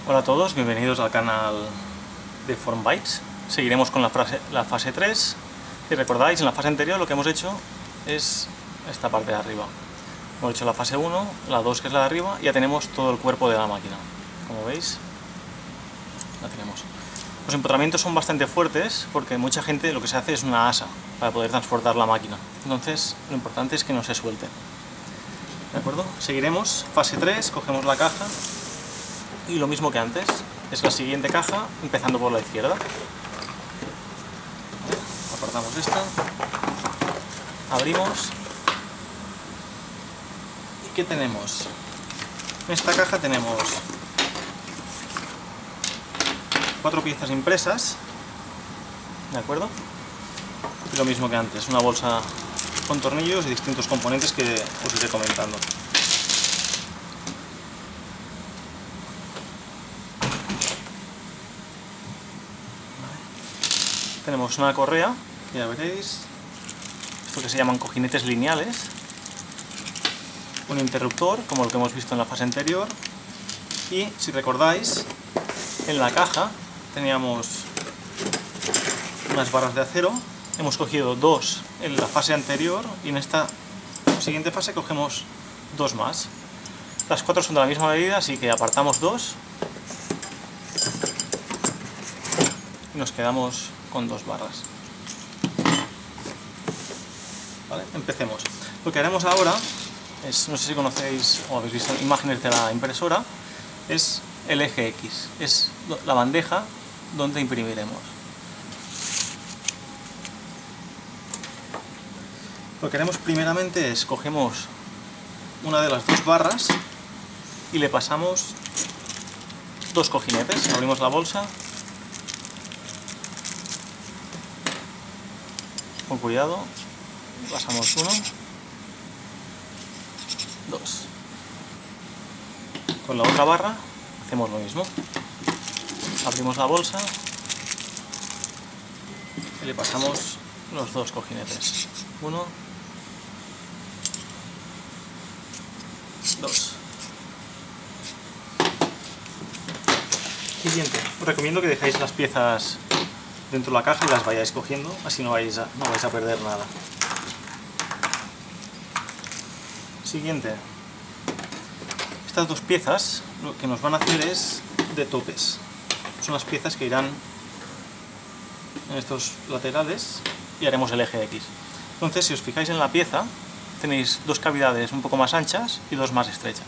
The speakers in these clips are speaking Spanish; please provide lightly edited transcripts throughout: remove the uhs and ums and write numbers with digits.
Hola a todos, bienvenidos al canal de Formbytes. Seguiremos con la fase 3. Si recordáis, en la fase anterior lo que hemos hecho es esta parte de arriba. Hemos hecho la fase 1, la 2 que es la de arriba, y ya tenemos todo el cuerpo de la máquina. Como veis, la tenemos. Los empotramientos son bastante fuertes porque mucha gente lo que se hace es una asa para poder transportar la máquina. Entonces lo importante es que no se suelte. ¿De acuerdo? Seguiremos, fase 3, cogemos la caja y lo mismo que antes, es la siguiente caja, empezando por la izquierda. Apartamos esta, abrimos. ¿Y qué tenemos? En esta caja tenemos 4 piezas impresas, ¿de acuerdo? Y lo mismo que antes, una bolsa con tornillos y distintos componentes que os iré comentando. Tenemos una correa, que ya veréis, esto que se llaman cojinetes lineales, un interruptor, como el que hemos visto en la fase anterior, y si recordáis, en la caja teníamos unas barras de acero, hemos cogido 2 en la fase anterior y en esta siguiente fase cogemos 2 más. Las 4 son de la misma medida, así que apartamos 2 y nos quedamos con 2 barras. ¿Vale? Empecemos. Lo que haremos ahora es, no sé si conocéis o habéis visto imágenes de la impresora, es el eje X, es la bandeja donde imprimiremos. Lo que haremos primeramente es cogemos una de las 2 barras y le pasamos 2 cojinetes, abrimos la bolsa. Con cuidado, pasamos 1, 2. Con la otra barra hacemos lo mismo. Abrimos la bolsa y le pasamos los 2 cojinetes. 1, 2. Siguiente. Os recomiendo que dejéis las piezas dentro de la caja y las vayáis cogiendo, así no vais a perder nada. Siguiente. Estas 2 piezas lo que nos van a hacer es de topes. Son las piezas que irán en estos laterales y haremos el eje X. Entonces, si os fijáis en la pieza, tenéis 2 cavidades un poco más anchas y 2 más estrechas.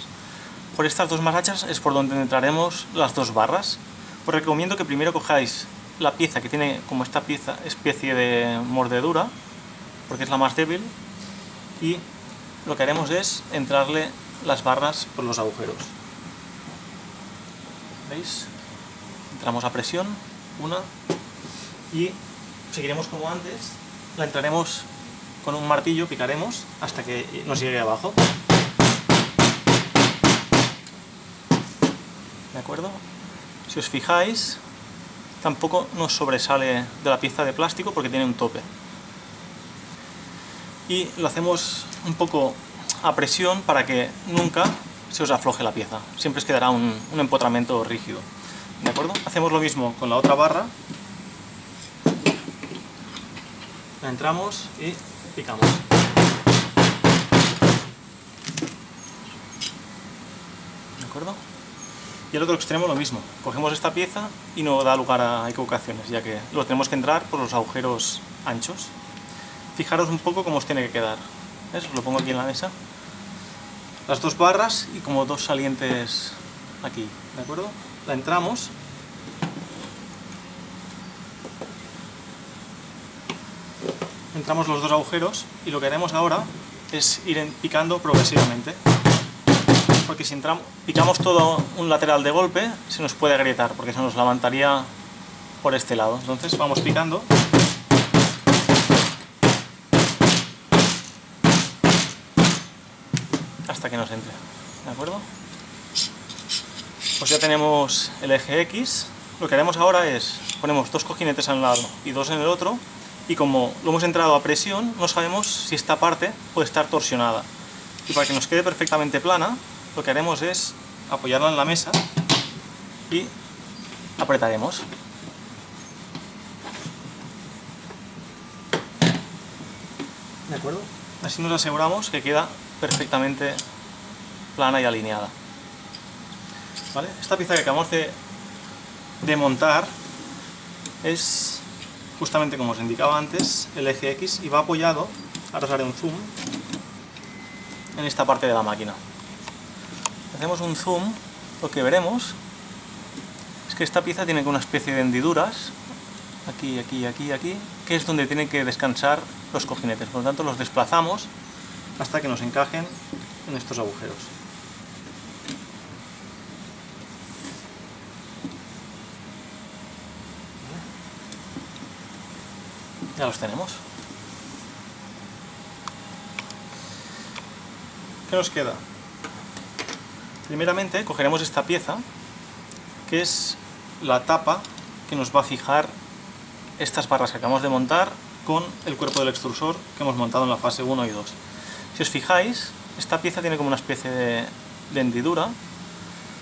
Por estas 2 más anchas es por donde entraremos las 2 barras. Os recomiendo que primero cojáis la pieza que tiene como esta pieza especie de mordedura, porque es la más débil, y lo que haremos es entrarle las barras por los agujeros. ¿Veis? Entramos a presión, una, y seguiremos como antes, la entraremos con un martillo, picaremos hasta que nos llegue abajo. ¿De acuerdo? Si os fijáis, tampoco nos sobresale de la pieza de plástico porque tiene un tope. Y lo hacemos un poco a presión para que nunca se os afloje la pieza. Siempre os quedará un empotramiento rígido. ¿De acuerdo? Hacemos lo mismo con la otra barra. La entramos y picamos. ¿De acuerdo? Y el otro extremo lo mismo, cogemos esta pieza y no da lugar a equivocaciones, ya que lo tenemos que entrar por los agujeros anchos. Fijaros un poco cómo os tiene que quedar. ¿Ves? Os lo pongo aquí en la mesa. Las 2 barras y como 2 salientes aquí, ¿de acuerdo? La entramos. Entramos los 2 agujeros y lo que haremos ahora es ir picando progresivamente. Porque si picamos todo un lateral de golpe, se nos puede agrietar, porque se nos levantaría por este lado. Entonces vamos picando. Hasta que nos entre. ¿De acuerdo? Pues ya tenemos el eje X. Lo que haremos ahora es, ponemos 2 cojinetes a un lado y 2 en el otro, y como lo hemos entrado a presión, no sabemos si esta parte puede estar torsionada. Y para que nos quede perfectamente plana, lo que haremos es apoyarla en la mesa y apretaremos. ¿De acuerdo? Así nos aseguramos que queda perfectamente plana y alineada. ¿Vale? Esta pieza que acabamos de montar es justamente como os indicaba antes, el eje X, y va apoyado, ahora os haré un zoom, en esta parte de la máquina. Si hacemos un zoom, lo que veremos es que esta pieza tiene una especie de hendiduras, aquí, aquí, aquí, aquí, que es donde tienen que descansar los cojinetes. Por lo tanto, los desplazamos hasta que nos encajen en estos agujeros. Ya los tenemos. ¿Qué nos queda? Primeramente cogeremos esta pieza, que es la tapa que nos va a fijar estas barras que acabamos de montar con el cuerpo del extrusor que hemos montado en la fase 1 y 2. Si os fijáis, esta pieza tiene como una especie de hendidura,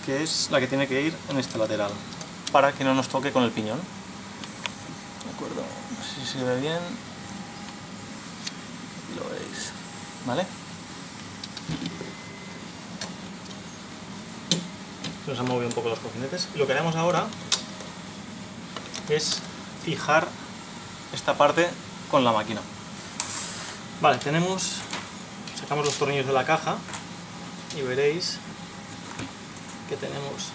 que es la que tiene que ir en este lateral, para que no nos toque con el piñón. ¿De acuerdo? No sé si se ve bien. Lo veis. ¿Vale? Se nos han movido un poco los cojinetes. Y lo que haremos ahora es fijar esta parte con la máquina. Vale, sacamos los tornillos de la caja y veréis que tenemos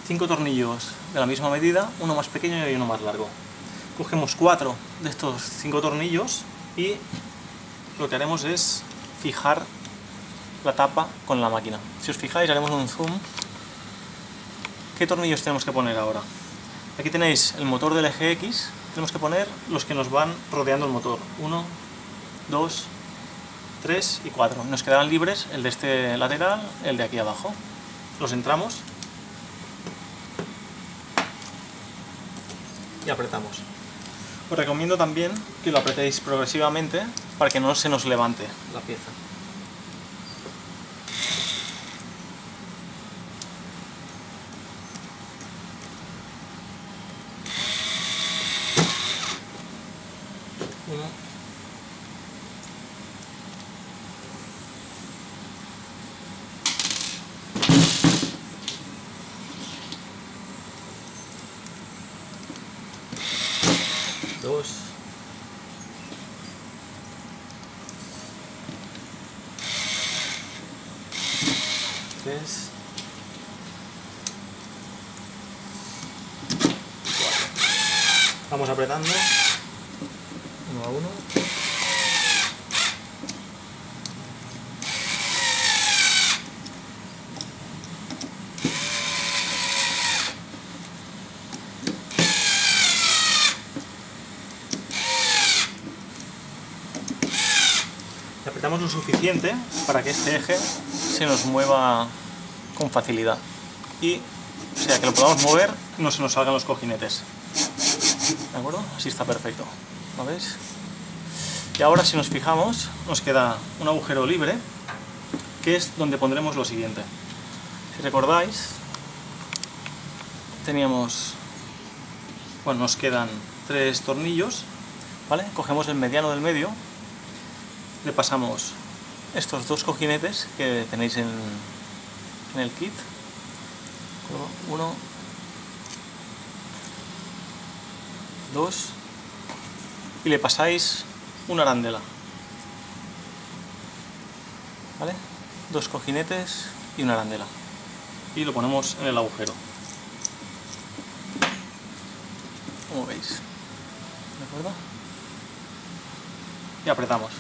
cinco tornillos de la misma medida, uno más pequeño y uno más largo. Cogemos 4 de estos 5 tornillos y lo que haremos es fijar la tapa con la máquina. Si os fijáis, haremos un zoom. ¿Qué tornillos tenemos que poner ahora? Aquí tenéis el motor del eje X, tenemos que poner los que nos van rodeando el motor. 1, 2, 3 y 4. Nos quedarán libres el de este lateral, el de aquí abajo. Los entramos y apretamos. Os recomiendo también que lo apretéis progresivamente para que no se nos levante la pieza. Uno. Dos. Tres. Cuatro. Vamos apretando uno a uno. Y apretamos lo suficiente para que este eje se nos mueva con facilidad y, o sea, que lo podamos mover y no se nos salgan los cojinetes. ¿De acuerdo? Así está perfecto. ¿Lo veis? Y ahora, si nos fijamos, nos queda un agujero libre, que es donde pondremos lo siguiente. Si recordáis, nos quedan 3 tornillos, ¿vale? Cogemos el mediano del medio, le pasamos estos 2 cojinetes que tenéis en el kit. 1, 2, y le pasáis una arandela, ¿vale? 2 cojinetes y una arandela, y lo ponemos en el agujero, como veis, ¿de acuerdo? Y apretamos.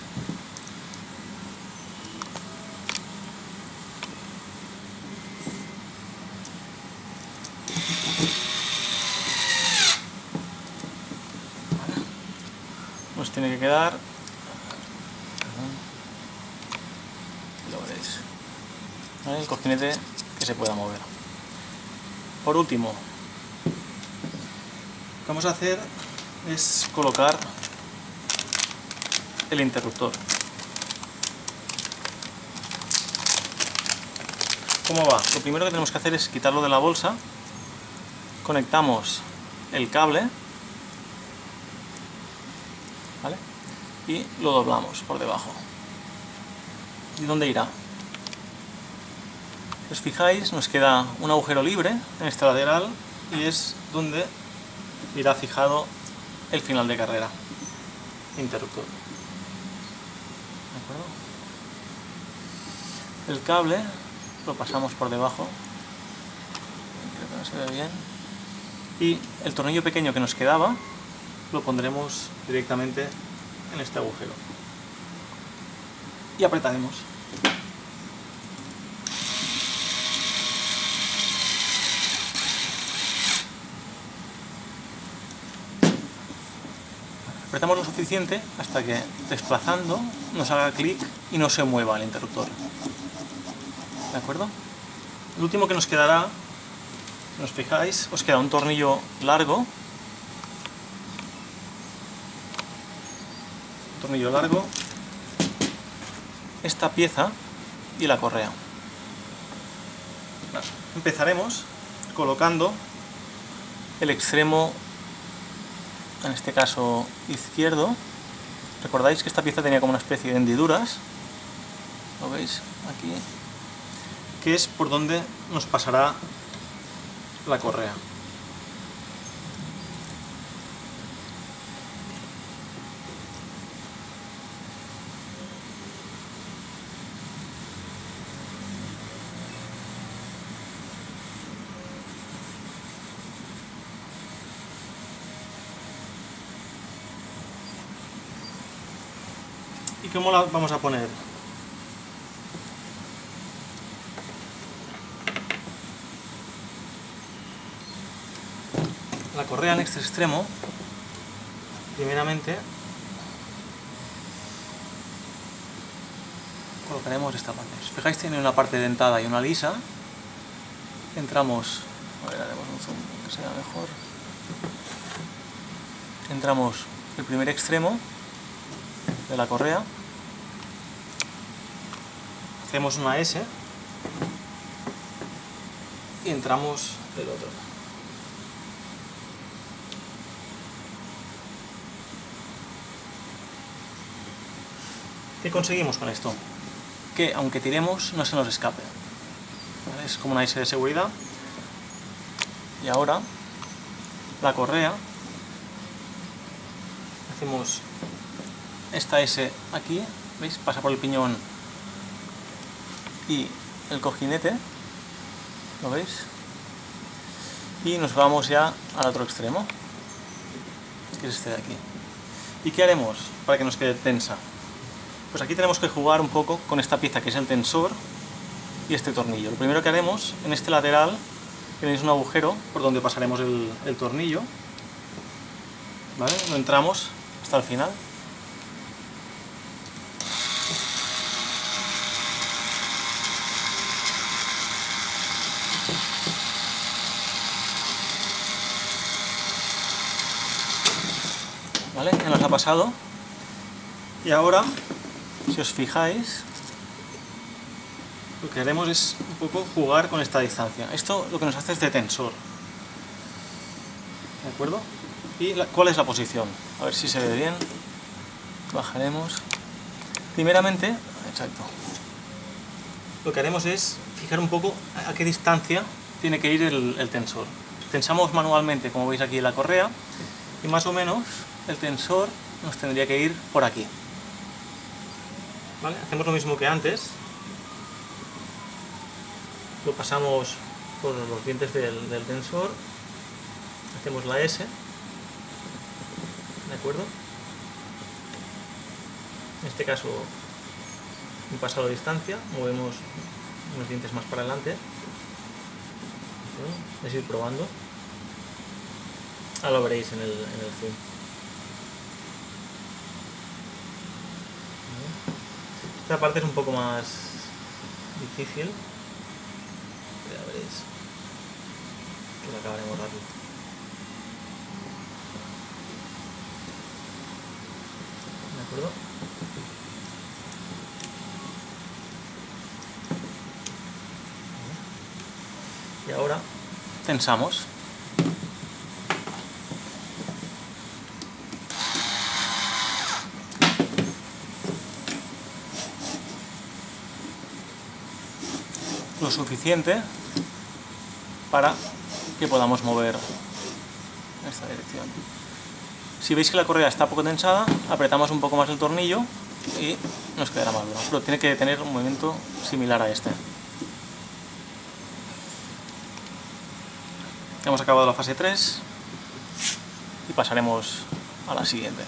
Nos tiene que quedar, lo veréis, ¿vale? El cojinete que se pueda mover. Por último, lo que vamos a hacer es colocar el interruptor. ¿Cómo va? Lo primero que tenemos que hacer es quitarlo de la bolsa. Conectamos el cable, ¿vale? Y lo doblamos por debajo. ¿Y dónde irá? Si os fijáis, nos queda un agujero libre en este lateral y es donde irá fijado el final de carrera, interruptor. ¿De acuerdo? El cable lo pasamos por debajo, creo que no se ve bien, y el tornillo pequeño que nos quedaba lo pondremos directamente en este agujero y apretaremos. Apretamos lo suficiente hasta que, desplazando, nos haga clic y no se mueva el interruptor. ¿De acuerdo? El último que nos quedará, si os fijáis, os queda un tornillo largo. Esta pieza y la correa. Bueno, empezaremos colocando el extremo, en este caso izquierdo. Recordáis que esta pieza tenía como una especie de hendiduras, ¿lo veis? Aquí, que es por donde nos pasará la correa. ¿Y cómo la vamos a poner? La correa en este extremo, primeramente, colocaremos esta parte. Si os fijáis, tiene una parte dentada y una lisa. Entramos, a ver, haremos un zoom que sea mejor. Entramos el primer extremo de la correa, hacemos una S y entramos el otro. ¿Qué conseguimos con esto? Que aunque tiremos no se nos escape, ¿vale? Es como una S de seguridad. Y ahora la correa, hacemos esta S aquí, ¿veis? Pasa por el piñón y el cojinete, ¿lo veis? Y nos vamos ya al otro extremo, que es este de aquí. ¿Y qué haremos para que nos quede tensa? Pues aquí tenemos que jugar un poco con esta pieza que es el tensor y este tornillo. Lo primero que haremos, en este lateral tenéis un agujero por donde pasaremos el tornillo, ¿vale? Lo entramos hasta el final. ¿Vale? Ya nos ha pasado. Y ahora, si os fijáis, lo que haremos es un poco jugar con esta distancia. Esto lo que nos hace es de tensor. ¿De acuerdo? ¿Y cuál es la posición? A ver si se ve bien. Bajaremos. Primeramente, exacto. Lo que haremos es fijar un poco a qué distancia tiene que ir el tensor. Tensamos manualmente, como veis aquí, la correa, y más o menos el tensor nos tendría que ir por aquí. ¿Vale? Hacemos lo mismo que antes. Lo pasamos por los dientes del tensor, hacemos la S, ¿de acuerdo? En este caso, un pasado de distancia, movemos unos dientes más para adelante, ¿no? Es ir probando. Ahora lo veréis en el zoom. Esta parte es un poco más difícil. Ya veréis que lo acabaremos rápido. ¿De acuerdo? Y ahora tensamos. Lo suficiente para que podamos mover en esta dirección. Si veis que la correa está poco tensada, apretamos un poco más el tornillo y nos quedará más duro, pero tiene que tener un movimiento similar a este. Hemos acabado la fase 3 y pasaremos a la siguiente.